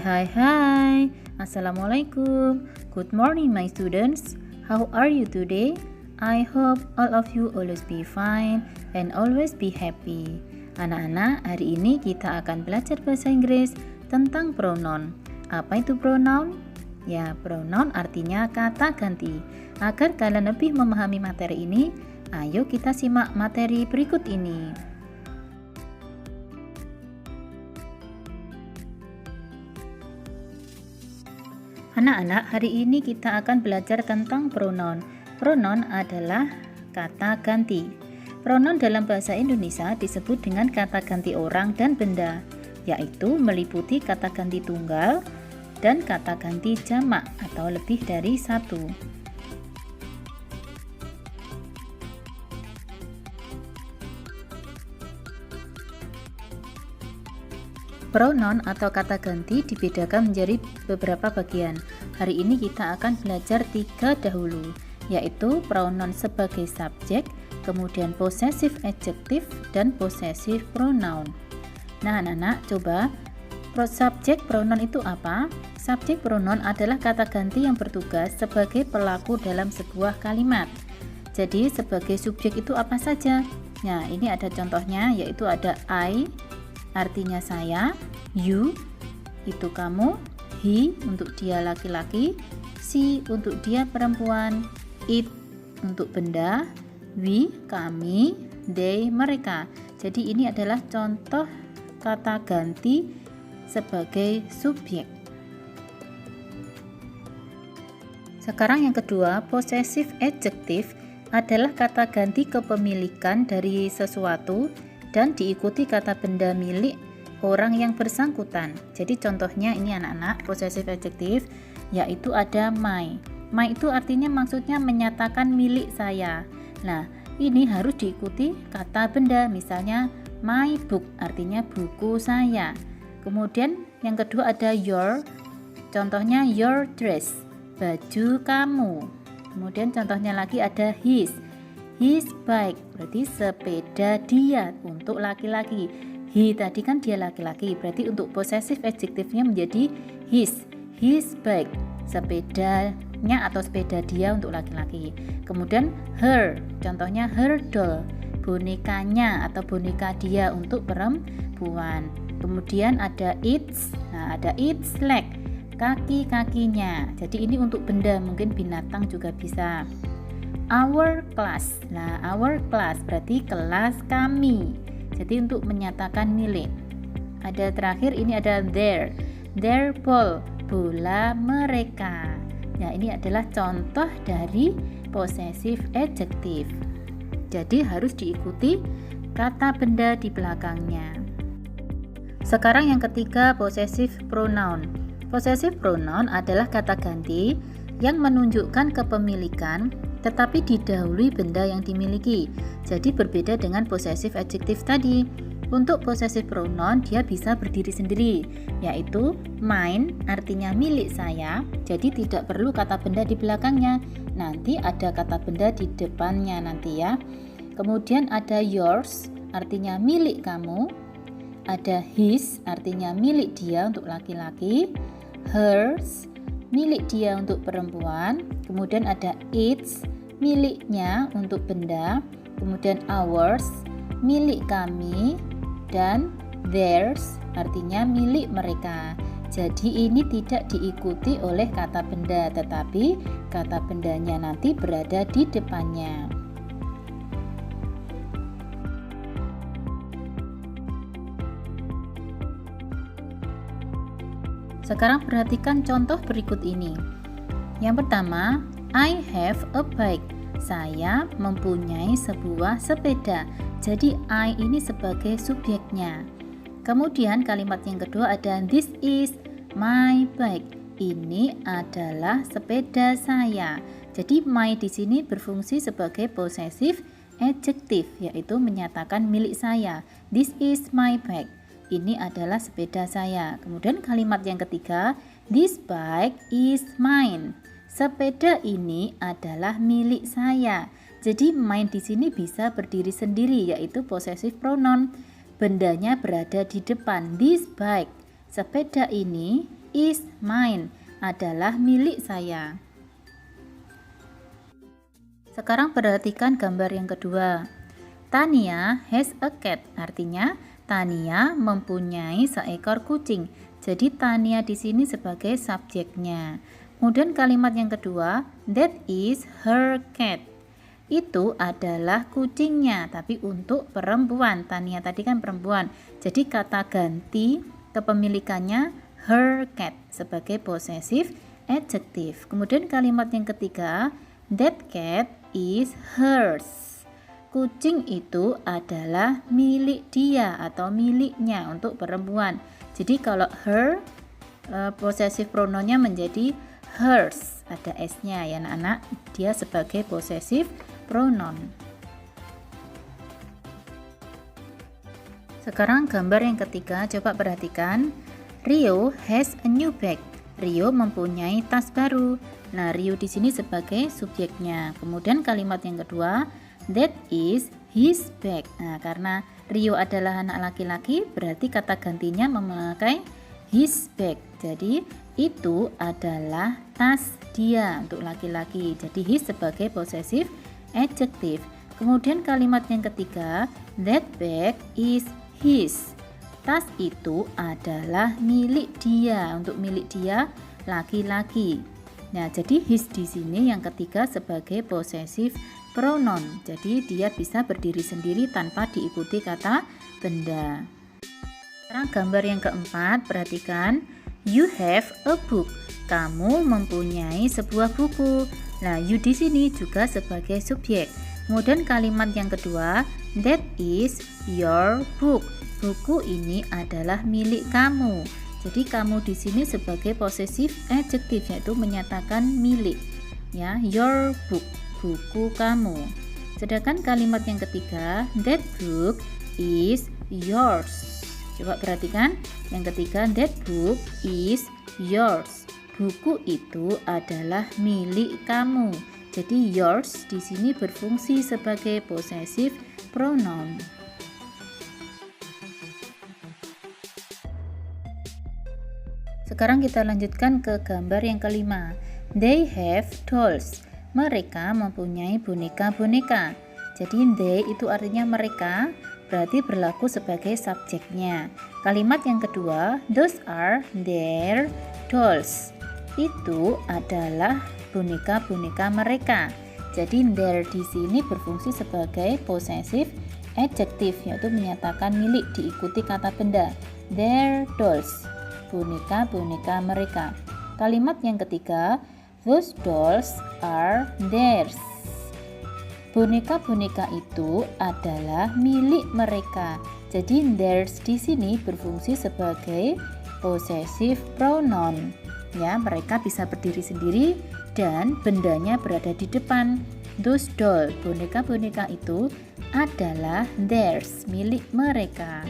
Hai. Assalamualaikum. Good morning my students. How are you today? I hope all of you always be fine and always be happy. Anak-anak, hari ini kita akan belajar bahasa Inggris tentang pronoun. Apa itu pronoun? Ya, pronoun artinya kata ganti. Agar kalian lebih memahami materi ini, ayo kita simak materi berikut ini. Anak-anak, hari ini kita akan belajar tentang pronoun. Pronoun adalah kata ganti. Pronoun dalam bahasa Indonesia disebut dengan kata ganti orang dan benda, yaitu meliputi kata ganti tunggal dan kata ganti jamak atau lebih dari satu. Pronoun atau kata ganti dibedakan menjadi beberapa bagian. Hari ini kita akan belajar 3 dahulu, yaitu pronoun sebagai subjek, kemudian possessive adjective, dan possessive pronoun. Nah, anak-anak, coba subjek pronoun itu apa? Subjek pronoun adalah kata ganti yang bertugas sebagai pelaku dalam sebuah kalimat. Jadi, sebagai subjek itu apa saja? Nah, ini ada contohnya, yaitu ada I, artinya saya, you, itu kamu, he, untuk dia laki-laki, she, untuk dia perempuan, it, untuk benda, we, kami, they, mereka. Jadi ini adalah contoh kata ganti sebagai subjek. Sekarang yang kedua, possessive adjective adalah kata ganti kepemilikan dari sesuatu dan diikuti kata benda milik orang yang bersangkutan. Jadi contohnya ini anak-anak, possessive adjective, yaitu ada my. My itu artinya maksudnya menyatakan milik saya. Nah, ini harus diikuti kata benda, misalnya my book, artinya buku saya. Kemudian yang kedua ada your, contohnya your dress, baju kamu. Kemudian contohnya lagi ada his bike, berarti sepeda dia untuk laki-laki. He tadi kan dia laki-laki, berarti untuk possessive adjective-nya menjadi his bike, sepedanya atau sepeda dia untuk laki-laki. Kemudian her, contohnya her doll, bonekanya atau boneka dia untuk perempuan. Kemudian ada its, nah ada its leg, kaki-kakinya. Jadi ini untuk benda, mungkin binatang juga bisa. Our class, nah our class berarti kelas kami, jadi untuk menyatakan milik. Ada terakhir ini ada their ball, bola mereka. Nah ini adalah contoh dari possessive adjective, jadi harus diikuti kata benda di belakangnya. Sekarang yang ketiga, possessive pronoun. Possessive pronoun adalah kata ganti yang menunjukkan kepemilikan tetapi didahului benda yang dimiliki. Jadi berbeda dengan possessive adjective tadi. Untuk possessive pronoun dia bisa berdiri sendiri, yaitu mine artinya milik saya, jadi tidak perlu kata benda di belakangnya. Nanti ada kata benda di depannya nanti ya. Kemudian ada yours artinya milik kamu. Ada his artinya milik dia untuk laki-laki. Hers milik dia untuk perempuan. Kemudian ada its, miliknya untuk benda. Kemudian ours, milik kami. Dan theirs, artinya milik mereka. Jadi ini tidak diikuti oleh kata benda, tetapi kata bendanya nanti berada di depannya. Sekarang perhatikan contoh berikut ini. Yang pertama, I have a bike. Saya mempunyai sebuah sepeda. Jadi I ini sebagai subjeknya. Kemudian kalimat yang kedua ada this is my bike. Ini adalah sepeda saya. Jadi my di sini berfungsi sebagai possessive adjective, yaitu menyatakan milik saya. This is my bike. Ini adalah sepeda saya. Kemudian kalimat yang ketiga, this bike is mine. Sepeda ini adalah milik saya. Jadi mine di sini bisa berdiri sendiri, yaitu possessive pronoun. Bendanya berada di depan, this bike. Sepeda ini is mine, adalah milik saya. Sekarang perhatikan gambar yang kedua. Tania has a cat, artinya Tania mempunyai seekor kucing. Jadi Tania di sini sebagai subjeknya. Kemudian kalimat yang kedua, that is her cat. Itu adalah kucingnya, tapi untuk perempuan. Tania tadi kan perempuan. Jadi kata ganti kepemilikannya her cat sebagai possessive adjective. Kemudian kalimat yang ketiga, that cat is hers. Kucing itu adalah milik dia atau miliknya untuk perempuan. Jadi kalau her, possessive pronounnya menjadi hers, ada s-nya ya anak-anak, dia sebagai possessive pronoun. Sekarang gambar yang ketiga, coba perhatikan. Rio has a new bag. Rio mempunyai tas baru. Nah, Rio di sini sebagai subjeknya. Kemudian kalimat yang kedua, that is his bag. Nah, karena Rio adalah anak laki-laki, berarti kata gantinya memakai his bag. Jadi, itu adalah tas dia untuk laki-laki. Jadi, his sebagai possessive adjective. Kemudian kalimat yang ketiga, that bag is his. Tas itu adalah milik dia, untuk milik dia laki-laki. Nah, jadi his di sini yang ketiga sebagai possessive pronoun. Jadi dia bisa berdiri sendiri tanpa diikuti kata benda. Sekarang gambar yang keempat, perhatikan. You have a book. Kamu mempunyai sebuah buku. Nah, you di sini juga sebagai subjek. Kemudian kalimat yang kedua, that is your book. Buku ini adalah milik kamu. Jadi kamu di sini sebagai possessive adjective, yaitu menyatakan milik. Ya, your book, buku kamu. Sedangkan kalimat yang ketiga, that book is yours. Coba perhatikan, yang ketiga, that book is yours. Buku itu adalah milik kamu. Jadi yours di sini berfungsi sebagai possessive pronoun. Sekarang kita lanjutkan ke gambar yang kelima. They have dolls. Mereka mempunyai boneka-boneka. Jadi they itu artinya mereka, berarti berlaku sebagai subjeknya. Kalimat yang kedua, those are their dolls. Itu adalah boneka-boneka mereka. Jadi their di sini berfungsi sebagai possessive adjective, yaitu menyatakan milik diikuti kata benda. Their dolls, boneka-boneka mereka. Kalimat yang ketiga, those dolls are theirs. Boneka-boneka itu adalah milik mereka. Jadi theirs di sini berfungsi sebagai possessive pronoun. Ya, mereka bisa berdiri sendiri dan bendanya berada di depan. Those doll, boneka-boneka itu adalah theirs, milik mereka.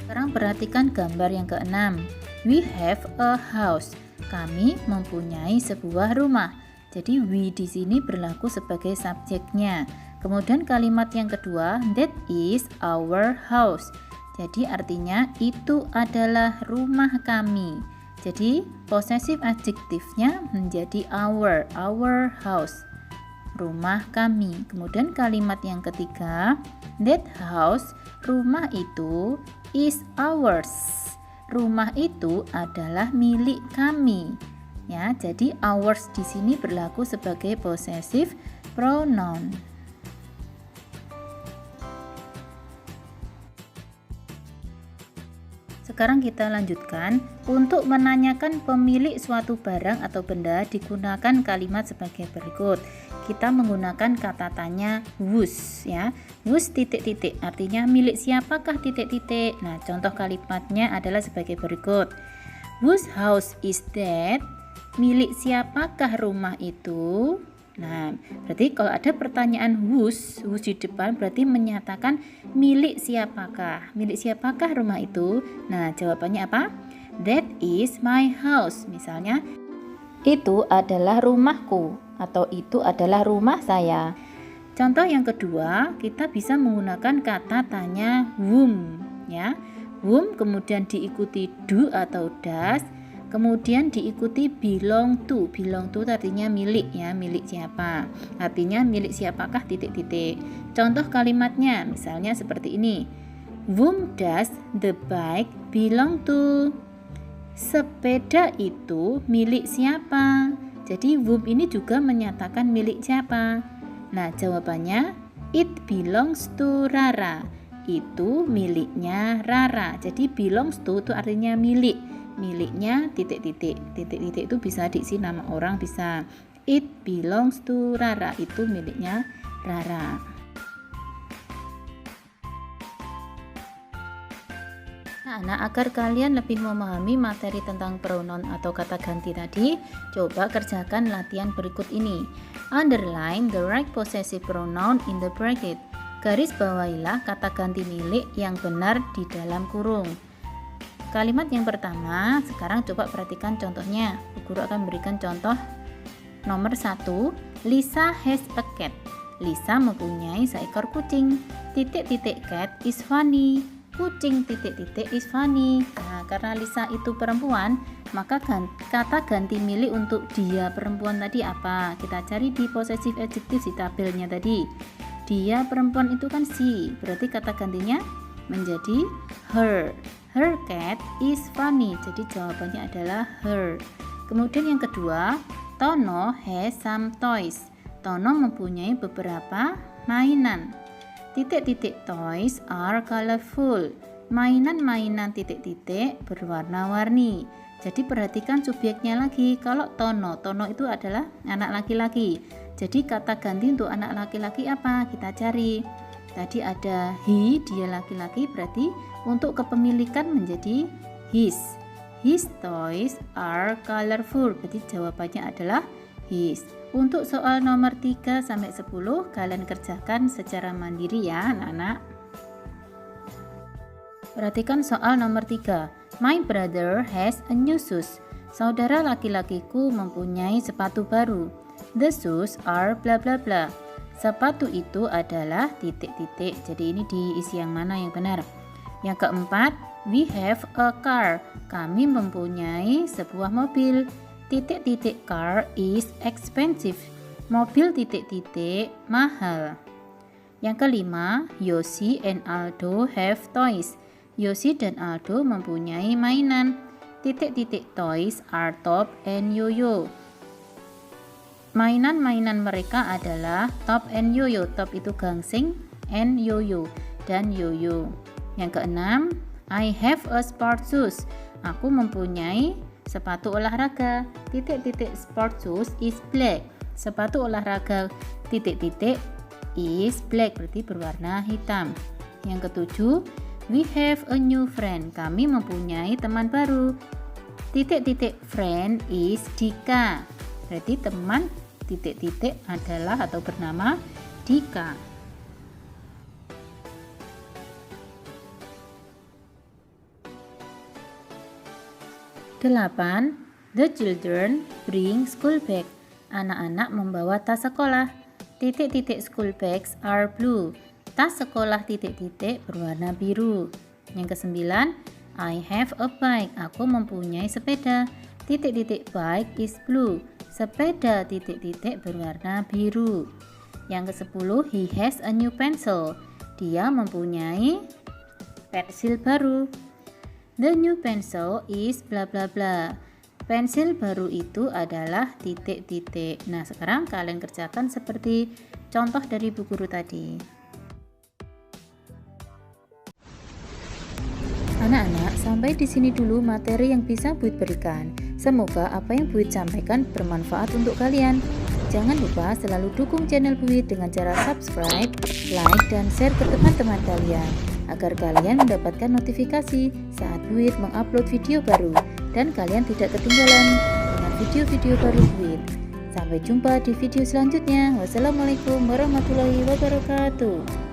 Sekarang perhatikan gambar yang keenam. We have a house. Kami mempunyai sebuah rumah. Jadi we di sini berlaku sebagai subjeknya. Kemudian kalimat yang kedua, that is our house. Jadi artinya itu adalah rumah kami. Jadi possessive adjektifnya menjadi our house, rumah kami. Kemudian kalimat yang ketiga, that house, rumah itu is ours. Rumah itu adalah milik kami. Ya, jadi ours di sini berlaku sebagai possessive pronoun. Sekarang kita lanjutkan. Untuk menanyakan pemilik suatu barang atau benda digunakan kalimat sebagai berikut. Kita menggunakan kata tanya whose, ya. Whose titik-titik artinya milik siapakah titik-titik. Nah, contoh kalimatnya adalah sebagai berikut. Whose house is that? Milik siapakah rumah itu? Nah, berarti kalau ada pertanyaan whose di depan berarti menyatakan milik siapakah. Milik siapakah rumah itu? Nah, jawabannya apa? That is my house. Misalnya, itu adalah rumahku atau itu adalah rumah saya. Contoh yang kedua, kita bisa menggunakan kata tanya whom, ya. whom, kemudian diikuti do atau does, kemudian diikuti belong to. Belong to artinya milik ya, milik siapa. Artinya milik siapakah titik-titik. Contoh kalimatnya misalnya seperti ini. Whom does the bike belong to? Sepeda itu milik siapa? Jadi whom ini juga menyatakan milik siapa. Nah, jawabannya it belongs to Rara. Itu miliknya Rara. Jadi belongs to itu artinya milik. Miliknya titik-titik. Titik-titik itu bisa diisi nama orang, bisa. It belongs to Rara. Itu miliknya Rara. Nah, agar kalian lebih memahami materi tentang pronoun atau kata ganti tadi, coba kerjakan latihan berikut ini. Underline the right possessive pronoun in the bracket. Garis bawahilah kata ganti milik yang benar di dalam kurung. Kalimat yang pertama, sekarang coba perhatikan contohnya. Guru akan memberikan contoh nomor 1. Lisa has a cat. Lisa mempunyai seekor kucing. Titik-titik cat is funny. Kucing titik-titik is funny. Nah, karena Lisa itu perempuan, maka kata ganti milik untuk dia perempuan tadi apa? Kita cari di possessive adjective di tabelnya tadi. Dia perempuan itu kan she, berarti kata gantinya menjadi her. Her cat is funny. Jadi jawabannya adalah her. Kemudian yang kedua, Tono has some toys. Tono mempunyai beberapa mainan. Titik-titik toys are colorful. Mainan-mainan titik-titik berwarna-warni. Jadi perhatikan subjeknya lagi. Kalau Tono itu adalah anak laki-laki. Jadi kata ganti untuk anak laki-laki apa? Kita cari. Tadi ada he, dia laki-laki, berarti untuk kepemilikan menjadi his. His toys are colorful. Berarti jawabannya adalah his. Untuk soal nomor 3 sampai 10 kalian kerjakan secara mandiri ya, anak-anak. Perhatikan soal nomor 3. My brother has a new shoes. Saudara laki-lakiku mempunyai sepatu baru. The shoes are bla bla bla. Sepatu itu adalah titik-titik. Jadi ini diisi yang mana yang benar. Yang keempat, we have a car. Kami mempunyai sebuah mobil. Titik-titik car is expensive. Mobil titik-titik mahal. Yang kelima, Yoshi and Aldo have toys. Yoshi dan Aldo mempunyai mainan. Titik-titik toys are top and yo-yo. Mainan-mainan mereka adalah top and yo-yo. Top itu gangsing, and yo-yo dan yo-yo. Yang keenam, I have a sport shoes. Aku mempunyai sepatu olahraga. Titik-titik sport shoes is black. Sepatu olahraga titik-titik is black, berarti berwarna hitam. Yang ketujuh, we have a new friend. Kami mempunyai teman baru. Titik-titik friend is Dika. Berarti teman titik-titik adalah atau bernama Dika. 8. The children bring school bag. Anak-anak membawa tas sekolah. Titik-titik school bags are blue. Tas sekolah titik-titik berwarna biru. Yang ke-9, I have a bike. Aku mempunyai sepeda. Titik-titik bike is blue. Sepeda titik-titik berwarna biru. Yang ke-10, he has a new pencil. Dia mempunyai pensil baru. The new pencil is bla bla bla. Pensil baru itu adalah titik-titik. Nah, sekarang kalian kerjakan seperti contoh dari Bu Guru tadi. Anak-anak, sampai di sini dulu materi yang bisa Buit berikan. Semoga apa yang Buit sampaikan bermanfaat untuk kalian. Jangan lupa selalu dukung channel Buit dengan cara subscribe, like, dan share ke teman-teman kalian agar kalian mendapatkan notifikasi saat Buit mengupload video baru dan kalian tidak ketinggalan dengan video-video baru Buit. Sampai jumpa di video selanjutnya. Wassalamualaikum warahmatullahi wabarakatuh.